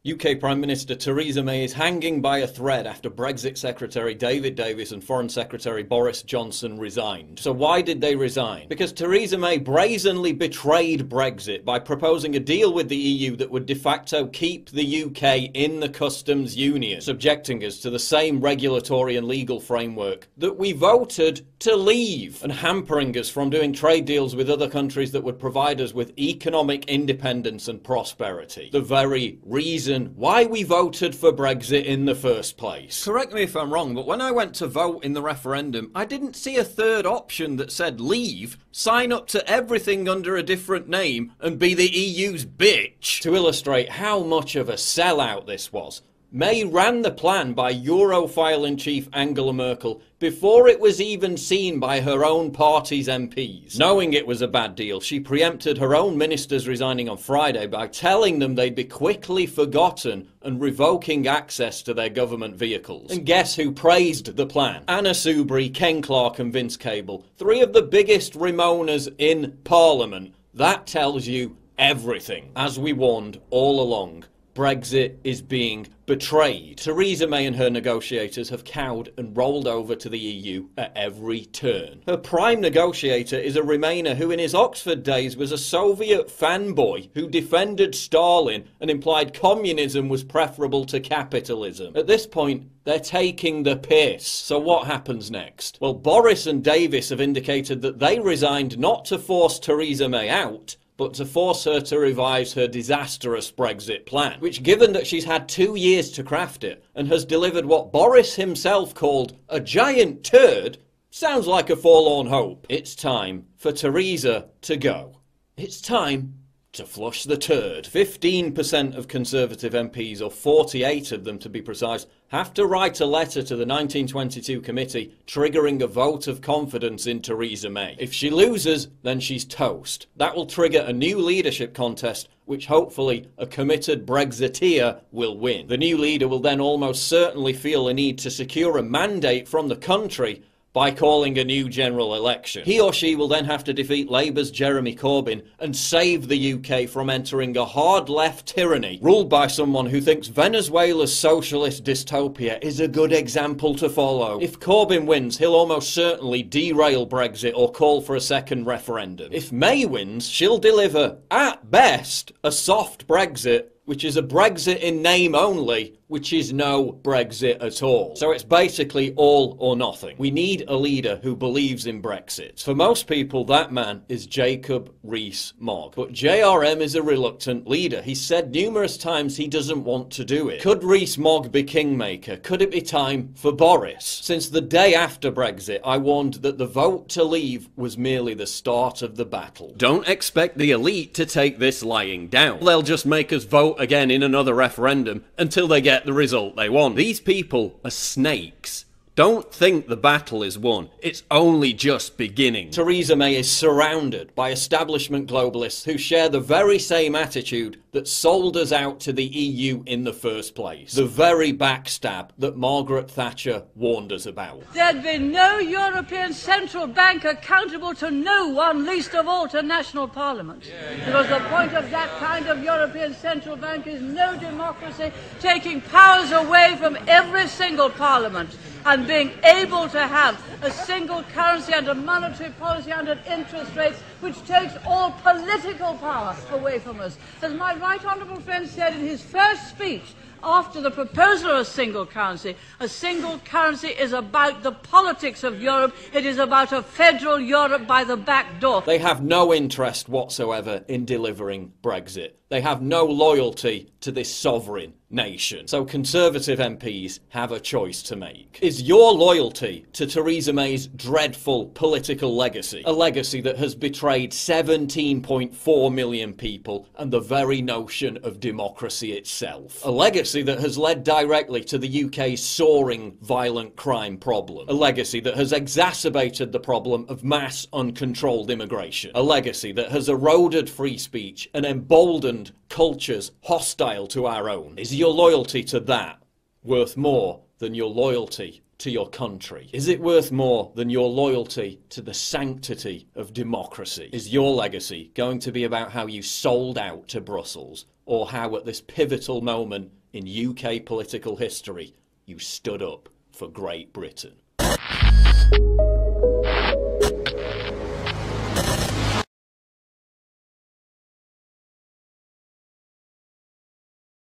UK Prime Minister Theresa May is hanging by a thread after Brexit Secretary David Davis and Foreign Secretary Boris Johnson resigned. So why did they resign? Because Theresa May brazenly betrayed Brexit by proposing a deal with the EU that would de facto keep the UK in the customs union, subjecting us to the same regulatory and legal framework that we voted to leave, and hampering us from doing trade deals with other countries that would provide us with economic independence and prosperity. The very reason why we voted for Brexit in the first place. Correct me if I'm wrong, but when I went to vote in the referendum, I didn't see a third option that said leave, sign up to everything under a different name, and be the EU's bitch. To illustrate how much of a sellout this was, May ran the plan by Europhile-in-chief Angela Merkel before it was even seen by her own party's MPs. Knowing it was a bad deal, she preempted her own ministers resigning on Friday by telling them they'd be quickly forgotten and revoking access to their government vehicles. And guess who praised the plan? Anna Soubry, Ken Clarke and Vince Cable, three of the biggest Ramonas in Parliament. That tells you everything. As we warned all along, Brexit is being betrayed. Theresa May and her negotiators have cowed and rolled over to the EU at every turn. Her prime negotiator is a Remainer who in his Oxford days was a Soviet fanboy who defended Stalin and implied communism was preferable to capitalism. At this point, they're taking the piss. So what happens next? Well, Boris and Davis have indicated that they resigned not to force Theresa May out, but to force her to revise her disastrous Brexit plan, which, given that she's had 2 years to craft it and has delivered what Boris himself called a giant turd, sounds like a forlorn hope. It's time for Theresa to go. It's time to flush the turd. 15% of Conservative MPs, or 48 of them to be precise, have to write a letter to the 1922 committee triggering a vote of confidence in Theresa May. If she loses, then she's toast. That will trigger a new leadership contest, which hopefully a committed Brexiteer will win. The new leader will then almost certainly feel a need to secure a mandate from the country by calling a new general election. He or she will then have to defeat Labour's Jeremy Corbyn and save the UK from entering a hard left tyranny ruled by someone who thinks Venezuela's socialist dystopia is a good example to follow. If Corbyn wins, he'll almost certainly derail Brexit or call for a second referendum. If May wins, she'll deliver, at best, a soft Brexit, which is a Brexit in name only, which is no Brexit at all. So it's basically all or nothing. We need a leader who believes in Brexit. For most people, that man is Jacob Rees-Mogg. But JRM is a reluctant leader. He's said numerous times he doesn't want to do it. Could Rees-Mogg be kingmaker? Could it be time for Boris? Since the day after Brexit, I warned that the vote to leave was merely the start of the battle. Don't expect the elite to take this lying down. They'll just make us vote again in another referendum until they get the result they want. These people are snakes. Don't think the battle is won. It's only just beginning. Theresa May is surrounded by establishment globalists who share the very same attitude that sold us out to the EU in the first place. The very backstab that Margaret Thatcher warned us about. There'd be no European Central Bank accountable to no one, least of all to national parliaments. Because the point of that kind of European Central Bank is no democracy, taking powers away from every single parliament and being able to have a single currency and a monetary policy and an interest rates which takes all political power away from us. As my right honourable friend said in his first speech after the proposal of a single currency is about the politics of Europe. It is about a federal Europe by the back door. They have no interest whatsoever in delivering Brexit. They have no loyalty to this sovereign nation. So Conservative MPs have a choice to make. Is your loyalty to Theresa May's dreadful political legacy, a legacy that has betrayed 17.4 million people and the very notion of democracy itself? A legacy that has led directly to the UK's soaring violent crime problem. A legacy that has exacerbated the problem of mass uncontrolled immigration. A legacy that has eroded free speech and emboldened cultures hostile to our own. Is your loyalty to that worth more than your loyalty to your country? Is it worth more than your loyalty to the sanctity of democracy? Is your legacy going to be about how you sold out to Brussels, or how at this pivotal moment in UK political history you stood up for Great Britain.